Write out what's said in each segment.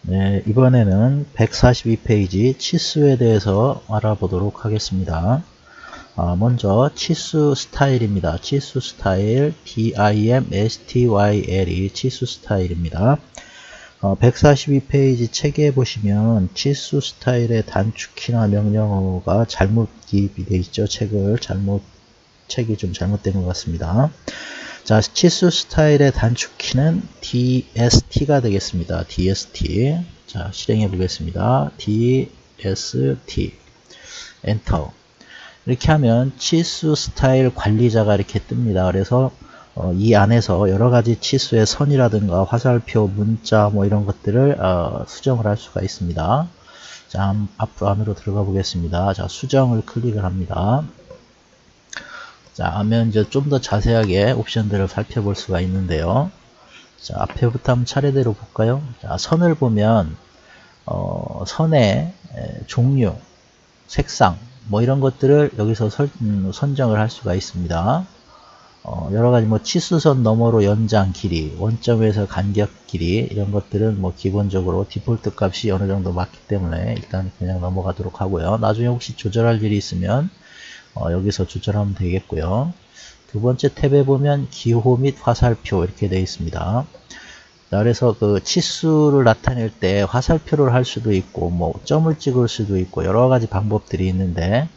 네, 이번에는 142페이지 치수에 대해서 알아보도록 하겠습니다. 먼저 치수 스타일입니다. 치수 스타일 DIMSTYL이 치수 스타일입니다. 142페이지 책에 보시면 치수 스타일의 단축키나 명령어가 잘못 기입이 되어 있죠. 책이 좀 잘못된 것 같습니다. 자, 치수 스타일의 단축키는 DST가 되겠습니다. DST. 자, 실행해 보겠습니다. DST. 엔터. 이렇게 하면 치수 스타일 관리자가 이렇게 뜹니다. 그래서 이 안에서 여러 가지 치수의 선이라든가 화살표, 문자 뭐 이런 것들을 수정을 할 수가 있습니다. 자, 앞으로 안으로 들어가 보겠습니다. 자, 수정을 클릭을 합니다. 자, 하면 이제 좀 더 자세하게 옵션들을 살펴볼 수가 있는데요. 자, 앞에부터 한번 차례대로 볼까요? 자, 선을 보면 선의 종류, 색상 뭐 이런 것들을 여기서 선정을 할 수가 있습니다. 여러가지 뭐 치수선 너머로 연장 길이, 원점에서 간격 길이 이런 것들은 뭐 기본적으로 디폴트 값이 어느 정도 맞기 때문에 일단 그냥 넘어가도록 하고요. 나중에 혹시 조절할 일이 있으면 여기서 조절하면 되겠고요. 두 번째 탭에 보면 기호 및 화살표 이렇게 되어 있습니다. 자, 그래서 그 치수를 나타낼 때 화살표를 할 수도 있고 뭐 점을 찍을 수도 있고 여러 가지 방법들이 있는데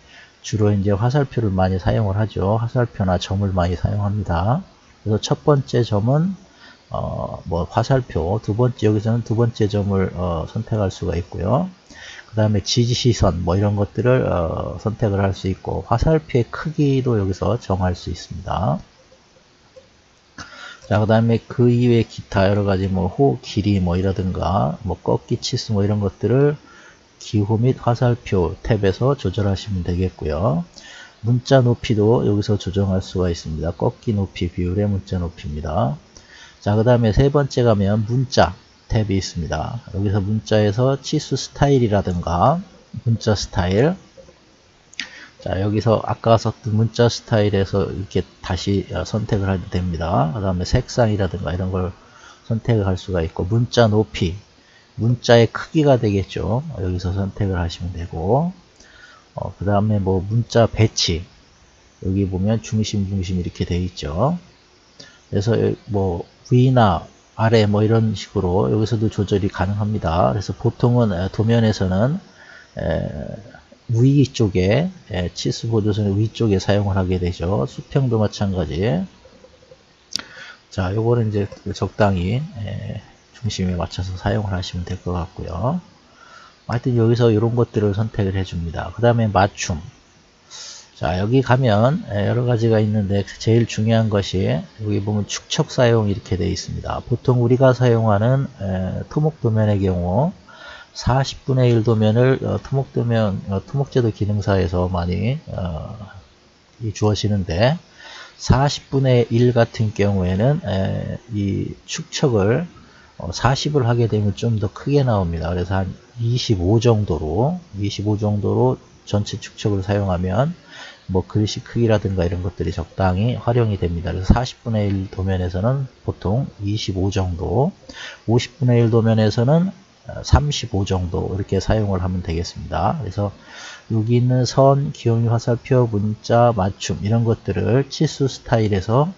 주로 이제 화살표를 많이 사용을 하죠. 화살표나 점을 많이 사용합니다. 그래서 첫 번째 점은 뭐 화살표, 여기서는 두 번째 점을 선택할 수가 있고요. 그 다음에 지지시선 뭐 이런 것들을 선택을 할 수 있고 화살표의 크기도 여기서 정할 수 있습니다. 자, 그 다음에 그 이외에 기타 여러가지 뭐 호 길이 뭐 이라든가 뭐 꺾기 치수 뭐 이런 것들을 기호 및 화살표 탭에서 조절하시면 되겠고요. 문자 높이도 여기서 조정할 수가 있습니다. 꺾기 높이 비율의 문자 높이입니다. 자, 그 다음에 세 번째 가면 문자 탭이 있습니다. 여기서 문자에서 치수 스타일이라든가 문자 스타일. 자, 여기서 아까 썼던 문자 스타일에서 이렇게 다시 선택을 하면 됩니다. 그 다음에 색상이라든가 이런 걸 선택을 할 수가 있고 문자 높이, 문자의 크기가 되겠죠. 여기서 선택을 하시면 되고 그 다음에 뭐 문자 배치, 여기 보면 중심 이렇게 되어 있죠. 그래서 뭐 위나 아래 뭐 이런 식으로 여기서도 조절이 가능합니다. 그래서 보통은 도면에서는 위 쪽에 치수 보조선의 위쪽에 사용을 하게 되죠. 수평도 마찬가지. 자, 요거는 이제 적당히 중심에 맞춰서 사용을 하시면 될 것 같고요. 하여튼 여기서 이런 것들을 선택을 해줍니다. 그 다음에 맞춤. 자, 여기 가면 여러 가지가 있는데 제일 중요한 것이 여기 보면 축척 사용 이렇게 되어 있습니다. 보통 우리가 사용하는 토목 도면의 경우 40분의 1 도면을 토목제도 기능사에서 많이 주어지는데 40분의 1 같은 경우에는 이 축척을 40을 하게 되면 좀 더 크게 나옵니다. 그래서 한 25 정도로 전체 축척을 사용하면 뭐 글씨 크기라든가 이런 것들이 적당히 활용이 됩니다. 그래서 40분의 1 도면에서는 보통 25 정도, 50분의 1 도면에서는 35 정도 이렇게 사용을 하면 되겠습니다. 그래서 여기 있는 선, 기호 및 화살표, 문자, 맞춤 이런 것들을 치수 스타일에서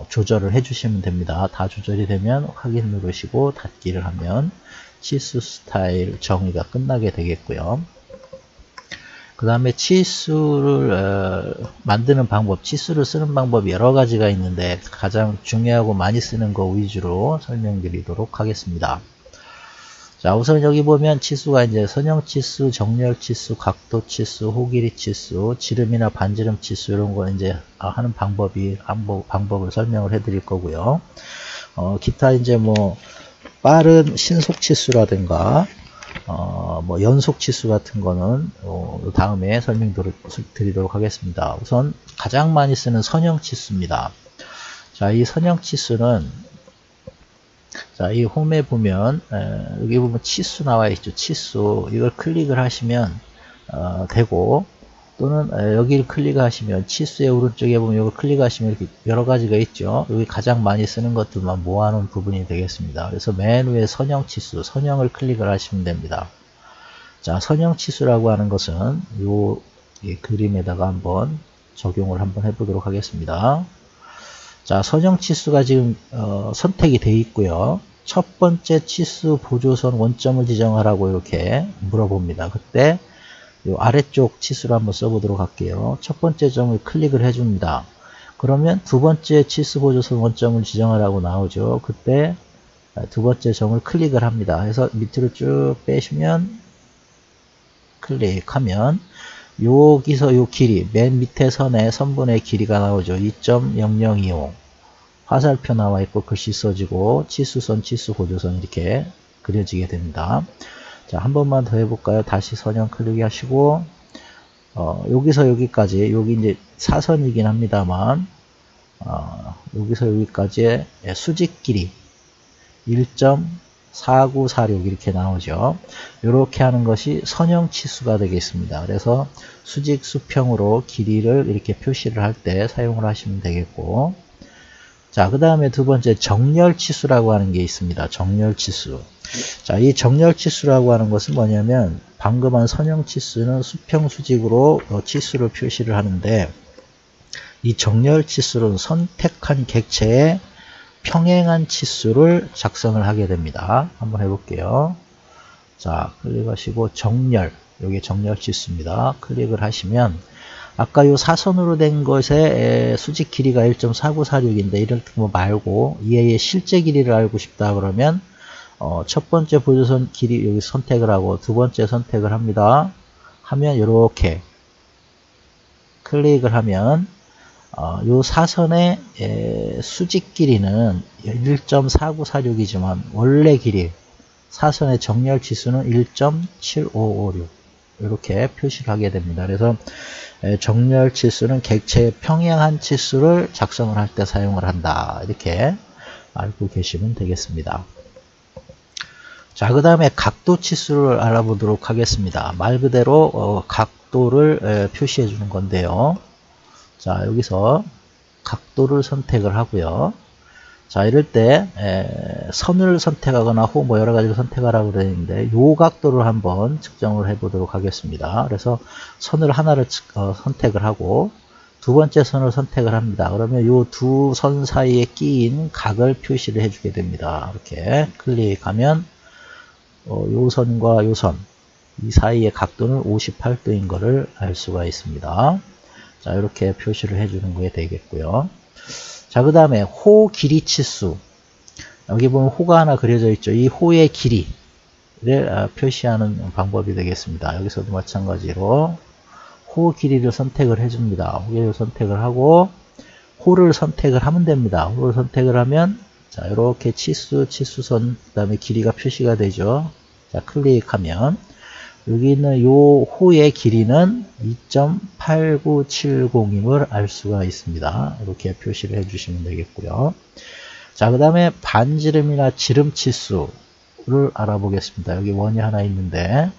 조절을 해주시면 됩니다. 다 조절이 되면 확인 누르시고 닫기를 하면 치수 스타일 정의가 끝나게 되겠고요. 그 다음에 치수를 만드는 방법, 치수를 쓰는 방법이 여러 가지가 있는데 가장 중요하고 많이 쓰는 거 위주로 설명드리도록 하겠습니다. 자, 우선 여기 보면 치수가 이제 선형 치수, 정렬 치수, 각도 치수, 호길이 치수, 지름이나 반지름 치수 이런 거 이제 하는 방법을 설명을 해 드릴 거고요. 기타 이제 뭐 빠른 신속 치수라든가 뭐 연속 치수 같은 거는 다음에 설명드리도록 하겠습니다. 우선 가장 많이 쓰는 선형 치수입니다. 자, 이 선형 치수는 자, 이 홈에 보면 여기 보면 치수 나와 있죠. 치수 이걸 클릭을 하시면 되고 또는 여기를 클릭하시면 치수의 오른쪽에 보면 이걸 클릭하시면 이렇게 여러 가지가 있죠. 여기 가장 많이 쓰는 것들만 모아놓은 부분이 되겠습니다. 그래서 맨 위에 선형 치수, 선형을 클릭을 하시면 됩니다. 자, 선형 치수라고 하는 것은 이 그림에다가 한번 적용을 한번 해보도록 하겠습니다. 자, 선형 치수가 지금 선택이 되어 있고요. 첫 번째 치수 보조선 원점을 지정하라고 이렇게 물어봅니다. 그때 요 아래쪽 치수를 한번 써보도록 할게요. 첫 번째 점을 클릭을 해줍니다. 그러면 두 번째 치수 보조선 원점을 지정하라고 나오죠. 그때 두 번째 점을 클릭을 합니다. 해서 밑으로 쭉 빼시면 클릭하면 여기서 요 길이 맨 밑에 선에 선분의 길이가 나오죠. 2.0025 화살표 나와 있고 글씨 써지고 치수선, 치수 보조선 이렇게 그려지게 됩니다. 자, 한 번만 더 해볼까요? 다시 선형 클릭하시고 여기서 여기까지 여기 이제 사선이긴 합니다만 여기서 여기까지의 수직 길이 1.4946 이렇게 나오죠. 이렇게 하는 것이 선형 치수가 되겠습니다. 그래서 수직 수평으로 길이를 이렇게 표시를 할 때 사용을 하시면 되겠고, 자, 그 다음에 두 번째 정렬 치수라고 하는 게 있습니다. 정렬 치수. 자, 이 정렬 치수라고 하는 것은 뭐냐면 방금 한 선형 치수는 수평 수직으로 치수를 표시를 하는데, 이 정렬 치수는 선택한 객체의 평행한 치수를 작성을 하게 됩니다. 한번 해볼게요. 자, 클릭하시고 정렬, 여기 정렬 치수입니다. 클릭을 하시면 아까 요 사선으로 된 것의 수직 길이가 1.4946인데 이럴 거 말고 얘의 실제 길이를 알고 싶다 그러면 첫 번째 보조선 길이 여기 선택을 하고 두 번째 선택을 합니다. 하면 이렇게 클릭을 하면 요 사선의 수직 길이는 1.4946이지만 원래 길이 사선의 정렬 치수는 1.7556 이렇게 표시를 하게 됩니다. 그래서 정렬 치수는 객체의 평행한 치수를 작성을 할 때 사용을 한다. 이렇게 알고 계시면 되겠습니다. 자, 그 다음에 각도 치수를 알아보도록 하겠습니다. 말 그대로 각도를 표시해 주는 건데요. 자, 여기서 각도를 선택을 하고요. 자, 이럴 때 선을 선택하거나 뭐 여러 가지를 선택하라고 그랬는데 요 각도를 한번 측정을 해 보도록 하겠습니다. 그래서 선을 하나를 선택을 하고 두 번째 선을 선택을 합니다. 그러면 요 두 선 사이에 끼인 각을 표시를 해주게 됩니다. 이렇게 클릭하면 요 선과 요 선 이 사이의 각도는 58도인 것을 알 수가 있습니다. 자, 이렇게 표시를 해주는 게 되겠고요. 자, 그 다음에 호 길이 치수. 여기 보면 호가 하나 그려져 있죠. 이 호의 길이를 표시하는 방법이 되겠습니다. 여기서도 마찬가지로 호 길이를 선택을 해줍니다. 호를 선택을 하고 호를 선택을 하면 됩니다. 호를 선택을 하면 자, 이렇게 치수선 그 다음에 길이가 표시가 되죠. 자, 클릭하면 여기 있는 요 호의 길이는 2.8970임을 알 수가 있습니다. 이렇게 표시를 해주시면 되겠고요. 자, 그 다음에 반지름이나 지름 치수를 알아보겠습니다. 여기 원이 하나 있는데,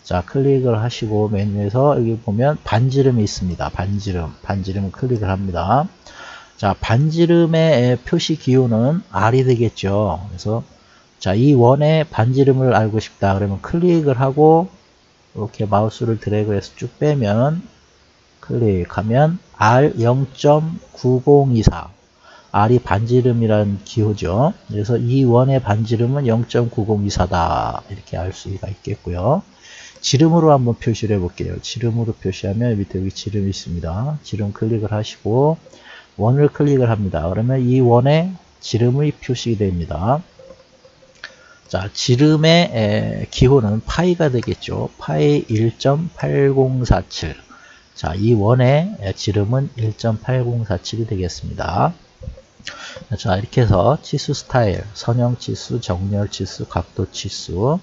자, 클릭을 하시고 메뉴에서 여기 보면 반지름이 있습니다. 반지름 클릭을 합니다. 자, 반지름의 표시 기호는 R이 되겠죠. 그래서 자, 이 원의 반지름을 알고 싶다 그러면 클릭을 하고 이렇게 마우스를 드래그해서 쭉 빼면 클릭하면 R 0.9024 R이 반지름이라는 기호죠. 그래서 이 원의 반지름은 0.9024다 이렇게 알 수가 있겠고요. 지름으로 한번 표시를 해볼게요. 지름으로 표시하면 밑에 여기 지름이 있습니다. 지름 클릭을 하시고 원을 클릭을 합니다. 그러면 이 원의 지름이 표시됩니다. 자, 지름의 기호는 파이가 되겠죠. 파이 1.8047. 자, 이 원의 지름은 1.8047이 되겠습니다. 자, 이렇게 해서 치수 스타일, 선형 치수, 정렬 치수, 각도 치수,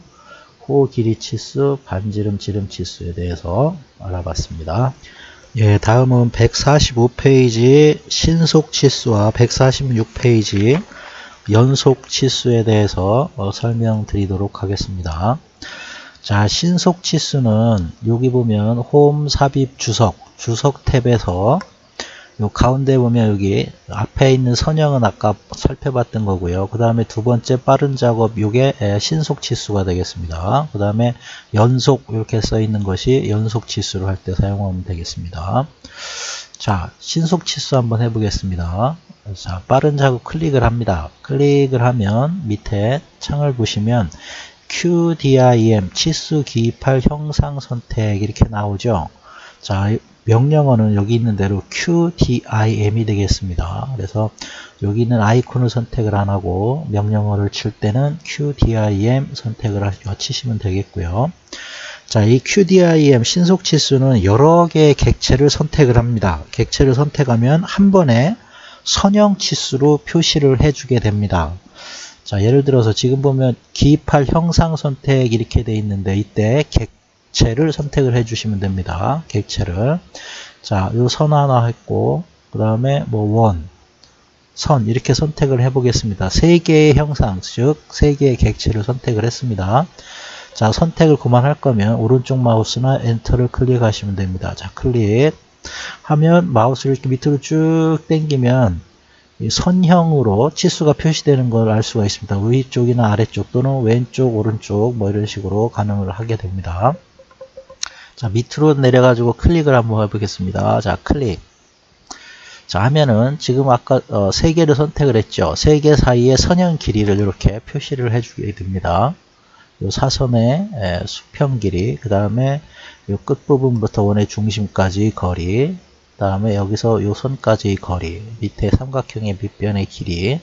호 길이 치수, 반지름 지름 치수에 대해서 알아봤습니다. 예, 다음은 145페이지 신속 치수와 146페이지 연속 치수에 대해서 설명드리도록 하겠습니다. 자, 신속 치수는 여기 보면 홈 삽입 주석 탭에서 요 가운데 보면 여기 앞에 있는 선형은 아까 살펴봤던 거고요. 그 다음에 두 번째 빠른 작업 요게 신속 치수가 되겠습니다. 그 다음에 연속 이렇게 써 있는 것이 연속 치수를 할 때 사용하면 되겠습니다. 자, 신속 치수 한번 해보겠습니다. 자, 빠른 작업 클릭을 합니다. 클릭을 하면 밑에 창을 보시면 QDIM 치수 기입할 형상 선택 이렇게 나오죠. 자, 명령어는 여기 있는 대로 QDIM이 되겠습니다. 그래서 여기 있는 아이콘을 선택을 안 하고 명령어를 칠 때는 QDIM 선택을 치시면 되겠고요. 자, 이 QDIM 신속 치수는 여러 개의 객체를 선택을 합니다. 객체를 선택하면 한 번에 선형 치수로 표시를 해주게 됩니다. 자, 예를 들어서 지금 보면 기입할 형상 선택 이렇게 돼 있는데 이때 객체를 선택을 해주시면 됩니다. 객체를. 자, 요 선 하나 했고 그 다음에 뭐 선 이렇게 선택을 해 보겠습니다. 세 개의 형상, 즉 세 개의 객체를 선택을 했습니다. 자, 선택을 그만할 거면 오른쪽 마우스나 엔터를 클릭하시면 됩니다. 자, 클릭 하면 마우스를 이렇게 밑으로 쭉 당기면 이 선형으로 치수가 표시되는 걸 알 수가 있습니다. 위쪽이나 아래쪽 또는 왼쪽, 오른쪽 뭐 이런 식으로 가능을 하게 됩니다. 자, 밑으로 내려가지고 클릭을 한번 해보겠습니다. 자, 클릭. 자, 하면은 지금 아까 세 개를 선택을 했죠. 세 개 사이의 선형 길이를 이렇게 표시를 해주게 됩니다. 요 사선의 수평 길이, 그 다음에 요 끝부분부터 원의 중심까지 거리, 그 다음에 여기서 요 선까지 거리, 밑에 삼각형의 밑변의 길이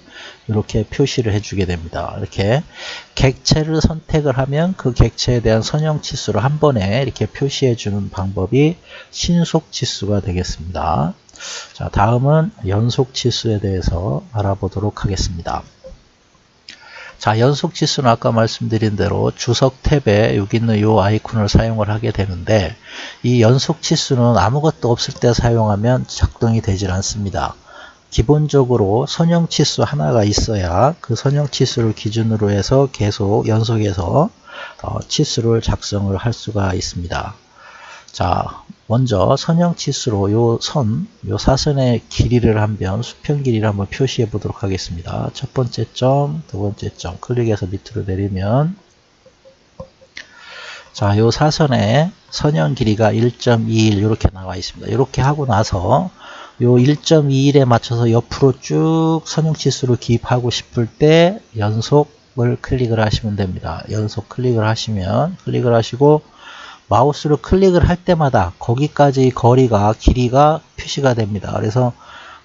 이렇게 표시를 해주게 됩니다. 이렇게 객체를 선택을 하면 그 객체에 대한 선형 치수를 한 번에 이렇게 표시해 주는 방법이 신속 치수가 되겠습니다. 자, 다음은 연속 치수에 대해서 알아보도록 하겠습니다. 자, 연속 치수는 아까 말씀드린 대로 주석 탭에 여기 있는 이 아이콘을 사용을 하게 되는데 이 연속 치수는 아무것도 없을 때 사용하면 작동이 되질 않습니다. 기본적으로 선형 치수 하나가 있어야 그 선형 치수를 기준으로 해서 계속 연속해서 치수를 작성을 할 수가 있습니다. 자, 먼저 선형 치수로 요 사선의 길이를 한번 수평 길이를 한번 표시해 보도록 하겠습니다. 첫 번째 점, 두 번째 점 클릭해서 밑으로 내리면 자, 요 사선의 선형 길이가 1.21 이렇게 나와 있습니다. 이렇게 하고 나서 요 1.21에 맞춰서 옆으로 쭉 선형 치수를 기입하고 싶을 때 연속을 클릭을 하시면 됩니다. 연속 클릭을 하시면 클릭을 하시고 마우스로 클릭을 할 때마다 거기까지 거리가 길이가 표시가 됩니다. 그래서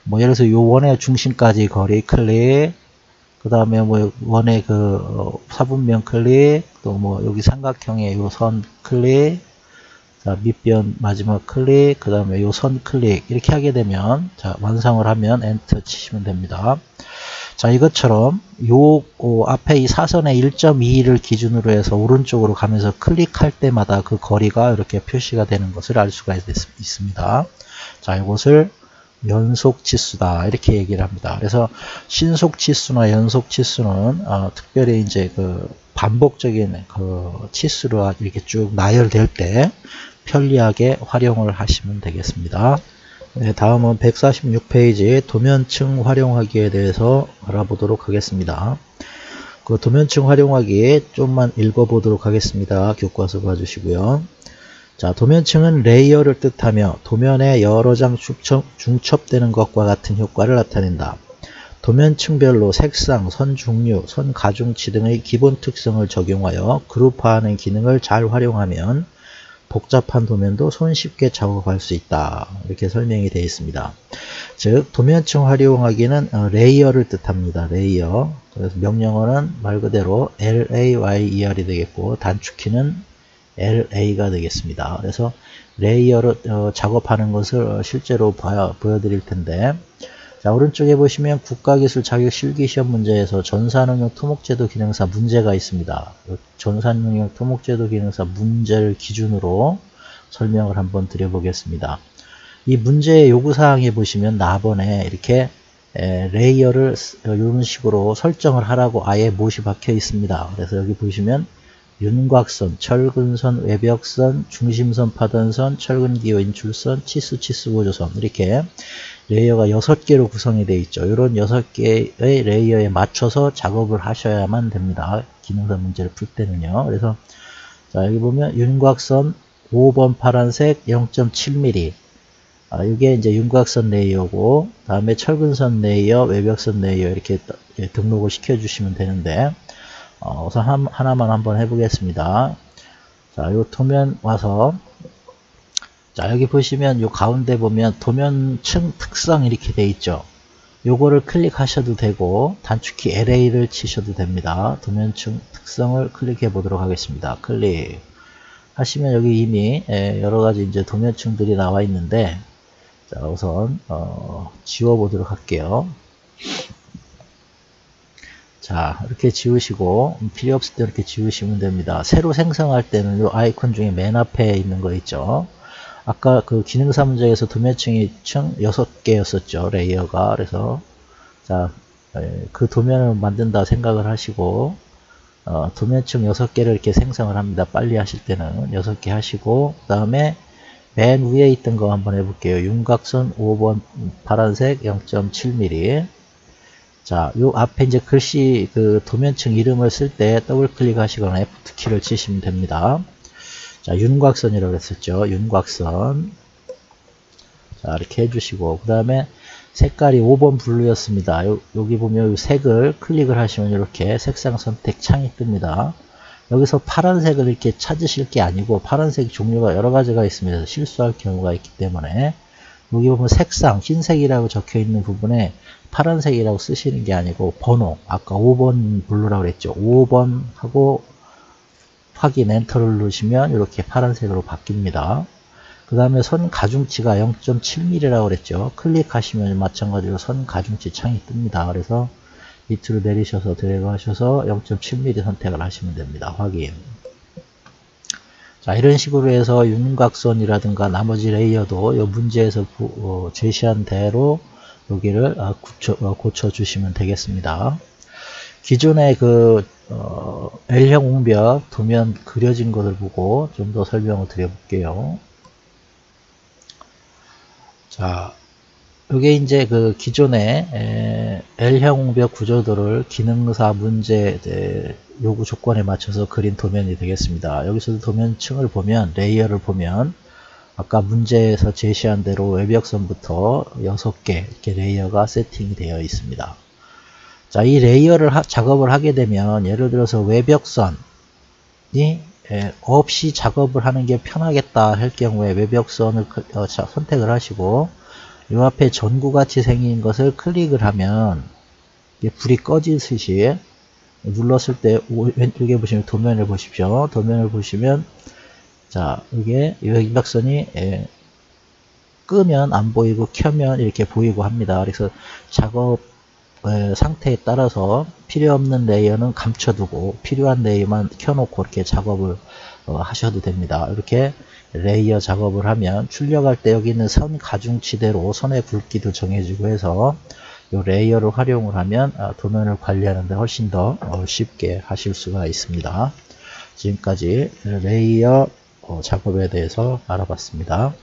뭐 예를 들어서 요 원의 중심까지 거리 클릭, 그 다음에 뭐 원의 그 사분면 클릭, 또 뭐 여기 삼각형의 요 선 클릭, 자, 밑변 마지막 클릭, 그 다음에 요 선 클릭 이렇게 하게 되면 자, 완성을 하면 엔터 치시면 됩니다. 자, 이것처럼 요 앞에 이 사선의 1.21을 기준으로 해서 오른쪽으로 가면서 클릭할 때마다 그 거리가 이렇게 표시가 되는 것을 알 수가 있습니다. 자, 이것을 연속 치수다 이렇게 얘기를 합니다. 그래서 신속 치수나 연속 치수는 특별히 이제 그 반복적인 그 치수로 이렇게 쭉 나열될 때 편리하게 활용을 하시면 되겠습니다. 네, 다음은 146페이지 도면층 활용하기에 대해서 알아보도록 하겠습니다. 그 도면층 활용하기 좀만 읽어보도록 하겠습니다. 교과서 봐주시고요. 자, 도면층은 레이어를 뜻하며 도면에 여러 장 중첩되는 것과 같은 효과를 나타낸다. 도면층별로 색상, 선 종류, 선 가중치 등의 기본 특성을 적용하여 그룹화하는 기능을 잘 활용하면 복잡한 도면도 손쉽게 작업할 수 있다. 이렇게 설명이 되어 있습니다. 즉 도면층 활용하기는 레이어를 뜻합니다. 레이어. 그래서 명령어는 말 그대로 LAYER이 되겠고 단축키는 LA가 되겠습니다. 그래서 레이어로 작업하는 것을 실제로 보여드릴 텐데 자, 오른쪽에 보시면 국가기술 자격 실기시험 문제에서 전산응용 토목제도 기능사 문제가 있습니다. 전산응용 토목제도 기능사 문제를 기준으로 설명을 한번 드려보겠습니다. 이 문제의 요구사항에 보시면 나번에 이렇게 레이어를 이런 식으로 설정을 하라고 아예 못이 박혀 있습니다. 그래서 여기 보시면 윤곽선, 철근선, 외벽선, 중심선, 파단선, 철근기호 인출선, 치수 구조선 이렇게 레이어가 6개로 구성이 되어 있죠. 이런 6개의 레이어에 맞춰서 작업을 하셔야만 됩니다. 기능사 문제를 풀 때는요. 그래서 자, 여기 보면 윤곽선 5번 파란색 0.7mm. 이게 이제 윤곽선 레이어고, 다음에 철근선 레이어, 외벽선 레이어 이렇게 등록을 시켜 주시면 되는데, 우선 하나만 한번 해보겠습니다. 자, 요 도면 와서, 자, 여기 보시면 요 가운데 보면 도면층 특성 이렇게 돼 있죠. 요거를 클릭하셔도 되고, 단축키 LA를 치셔도 됩니다. 도면층 특성을 클릭해 보도록 하겠습니다. 클릭 하시면 여기 이미 여러가지 이제 도면층들이 나와 있는데, 자, 우선 지워 보도록 할게요. 자, 이렇게 지우시고 필요 없을 때 이렇게 지우시면 됩니다. 새로 생성할 때는 이 아이콘 중에 맨 앞에 있는 거 있죠. 아까 그 기능사 문제에서 도면층이 총 6개였었죠. 레이어가. 그래서 자, 그 도면을 만든다 생각을 하시고 도면층 6개를 이렇게 생성을 합니다. 빨리 하실 때는 6개 하시고, 그 다음에 맨 위에 있던 거 한번 해볼게요. 윤곽선 5번 파란색 0.7mm. 자, 요 앞에 이제 글씨 그 도면층 이름을 쓸 때 더블 클릭하시거나 F2 키를 치시면 됩니다. 자, 윤곽선이라고 했었죠. 윤곽선. 자, 이렇게 해주시고, 그 다음에 색깔이 5번 블루였습니다. 여기 보면 이 색을 클릭을 하시면 이렇게 색상 선택 창이 뜹니다. 여기서 파란색을 이렇게 찾으실 게 아니고, 파란색 종류가 여러 가지가 있습니다. 실수할 경우가 있기 때문에 여기 보면 색상 흰색이라고 적혀 있는 부분에 파란색이라고 쓰시는 게 아니고 번호, 아까 5번 블루라고 그랬죠. 5번 하고 확인 엔터를 누르시면 이렇게 파란색으로 바뀝니다. 그 다음에 선 가중치가 0.7mm라고 그랬죠. 클릭하시면 마찬가지로 선 가중치 창이 뜹니다. 그래서 밑으로 내리셔서 드래그 하셔서 0.7mm 선택을 하시면 됩니다. 확인. 자, 이런 식으로 해서 윤곽선이라든가 나머지 레이어도 이 문제에서 제시한 대로 여기를 고쳐 주시면 되겠습니다. 기존의 그 L형 웅벽 도면 그려진 것을 보고 좀 더 설명을 드려 볼게요. 자, 이게 이제 그 기존의 L형 웅벽 구조도를 기능사 문제 요구 조건에 맞춰서 그린 도면이 되겠습니다. 여기서도 도면층을 보면, 레이어를 보면 아까 문제에서 제시한 대로 외벽선부터 6개 이렇게 레이어가 세팅이 되어 있습니다. 자, 이 레이어를 작업을 하게 되면, 예를 들어서 외벽선이 없이 작업을 하는 게 편하겠다 할 경우에 외벽선을 선택을 하시고, 이 앞에 전구같이 생긴 것을 클릭을 하면 불이 꺼지듯이 눌렀을 때 왼쪽에 보시면 도면을 보십시오. 도면을 보시면 자, 이게 외벽선이 끄면 안 보이고 켜면 이렇게 보이고 합니다. 그래서 작업 상태에 따라서 필요 없는 레이어는 감춰두고 필요한 레이어만 켜놓고 이렇게 작업을 하셔도 됩니다. 이렇게 레이어 작업을 하면 출력할 때 여기 있는 선 가중치대로 선의 굵기도 정해지고 해서 이 레이어를 활용을 하면 도면을 관리하는 데 훨씬 더 쉽게 하실 수가 있습니다. 지금까지 레이어 작업에 대해서 알아봤습니다.